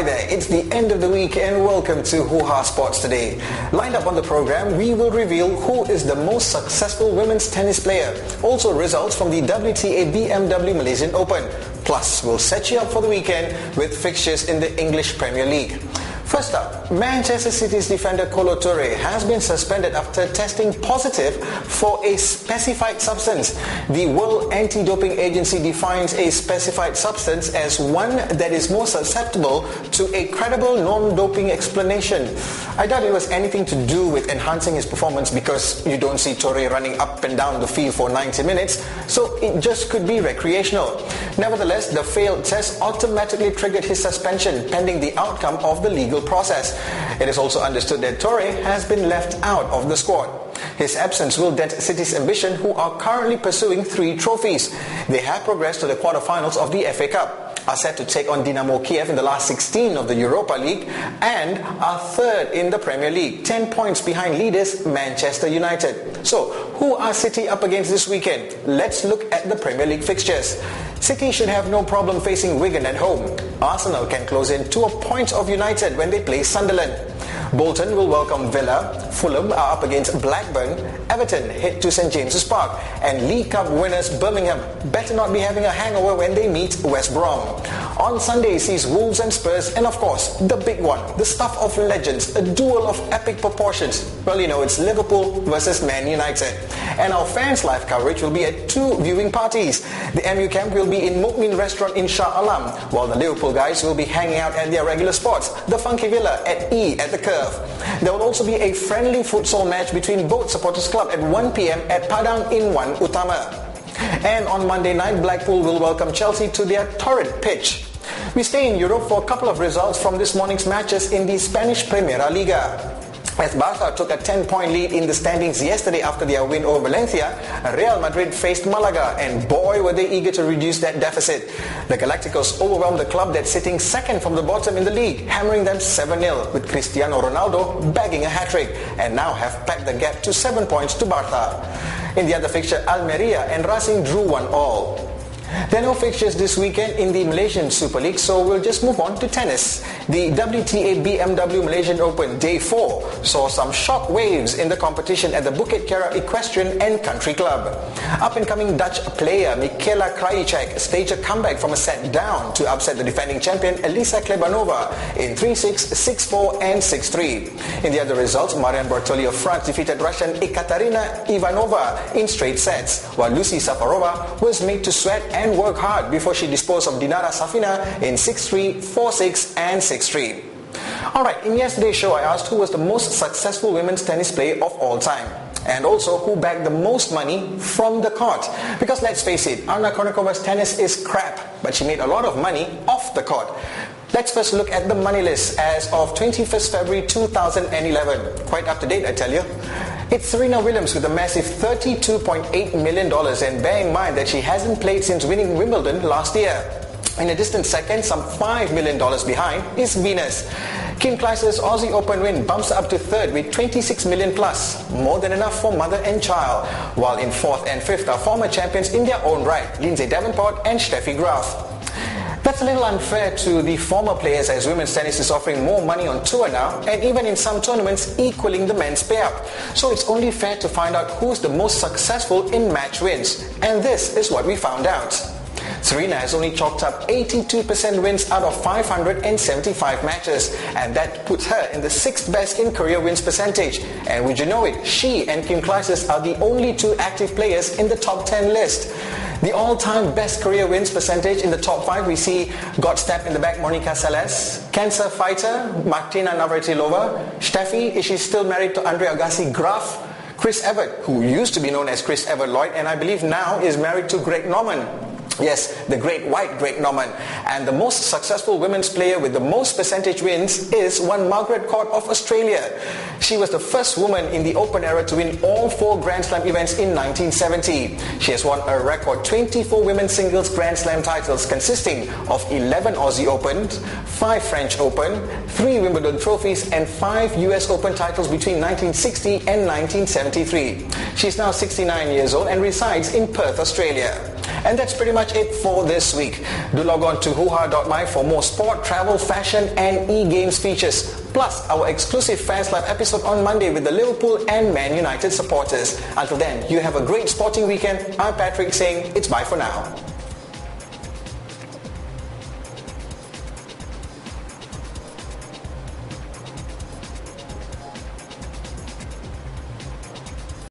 Hi there, it's the end of the week and welcome to Hoohaa Sports Today. Lined up on the program, we will reveal who is the most successful women's tennis player. Also results from the WTA BMW Malaysian Open. Plus, we'll set you up for the weekend with fixtures in the English Premier League. First up, Manchester City's defender Kolo Toure has been suspended after testing positive for a specified substance. The World Anti-Doping Agency defines a specified substance as one that is more susceptible to a credible non-doping explanation. I doubt it was anything to do with enhancing his performance because you don't see Toure running up and down the field for 90 minutes, so it just could be recreational. Nevertheless, the failed test automatically triggered his suspension pending the outcome of the legal process. It is also understood that Toure has been left out of the squad. His absence will dent City's ambition, who are currently pursuing 3 trophies. They have progressed to the quarterfinals of the FA Cup, are set to take on Dinamo Kiev in the last 16 of the Europa League, and are third in the Premier League, 10 points behind leaders Manchester United. So, who are City up against this weekend? Let's look at the Premier League fixtures. City should have no problem facing Wigan at home. Arsenal can close in to a point of United when they play Sunderland. Bolton will welcome Villa, Fulham are up against Blackburn, Everton head to St James's Park, and League Cup winners Birmingham better not be having a hangover when they meet West Brom. On Sunday sees Wolves and Spurs, and of course, the big one, the stuff of legends, a duel of epic proportions. Well, you know, it's Liverpool versus Man United. And our fans' live coverage will be at 2 viewing parties. The MU camp will be in Mukmin restaurant in Shah Alam, while the Liverpool guys will be hanging out at their regular spots, the Funky Villa at E at the Curve. There will also be a friendly futsal match between both supporters club at 1 p.m. at Padang Inwan Utama. And on Monday night, Blackpool will welcome Chelsea to their torrid pitch. We stay in Europe for a couple of results from this morning's matches in the Spanish Primera Liga. As Barca took a 10-point lead in the standings yesterday after their win over Valencia, Real Madrid faced Malaga, and boy were they eager to reduce that deficit. The Galacticos overwhelmed the club that's sitting second from the bottom in the league, hammering them 7-0, with Cristiano Ronaldo bagging a hat-trick, and now have packed the gap to 7 points to Barca. In the other fixture, Almeria and Racing drew 1-1. There are no fixtures this weekend in the Malaysian Super League, so we'll just move on to tennis. The WTA BMW Malaysian Open Day 4 saw some shock waves in the competition at the Bukit Kiara Equestrian and Country Club. Up-and-coming Dutch player Michaela Krajicek staged a comeback from a set down to upset the defending champion Elisa Klebanova in 3-6, 6-4 and 6-3. In the other results, Marian Bartoli of France defeated Russian Ekaterina Ivanova in straight sets, while Lucy Safarova was made to sweat and work hard before she disposed of Dinara Safina in 6-3, 4-6 and 6-3. Alright, in yesterday's show I asked who was the most successful women's tennis player of all time, and also who bagged the most money from the court. Because let's face it, Anna Kournikovas' tennis is crap, but she made a lot of money off the court. Let's first look at the money list as of 21st February 2011. Quite up to date, I tell you. It's Serena Williams with a massive $32.8 million, and bear in mind that she hasn't played since winning Wimbledon last year. In a distant second, some $5 million behind, is Venus. Kim Clijsters' Aussie Open win bumps up to third with $26 million plus, more than enough for mother and child, while in fourth and fifth are former champions in their own right, Lindsay Davenport and Steffi Graf. That's a little unfair to the former players, as women's tennis is offering more money on tour now, and even in some tournaments equaling the men's payout. So it's only fair to find out who's the most successful in match wins. And this is what we found out. Serena has only chalked up 82% wins out of 575 matches, and that puts her in the 6th best in career wins percentage. And would you know it, she and Kim Clijsters are the only 2 active players in the top 10 list. The all-time best career wins percentage in the top 5 we see got stabbed in the back Monica Seles, cancer fighter Martina Navratilova, Steffi, is she still married to Andre Agassi Graf, Chris Evert, who used to be known as Chris Evert Lloyd and I believe now is married to Greg Norman. Yes, the great white Greg Norman. And the most successful women's player with the most percentage wins is one Margaret Court of Australia. She was the first woman in the Open era to win all 4 Grand Slam events in 1970. She has won a record 24 women's singles Grand Slam titles consisting of 11 Aussie Opens, 5 French Open, 3 Wimbledon trophies and 5 US Open titles between 1960 and 1973. She's now 69 years old and resides in Perth, Australia. And that's pretty much it for this week. Do log on to Hoohaa.my for more sport, travel, fashion and e-games features. Plus, our exclusive Fans Live episode on Monday with the Liverpool and Man United supporters. Until then, you have a great sporting weekend. I'm Patrick saying it's bye for now.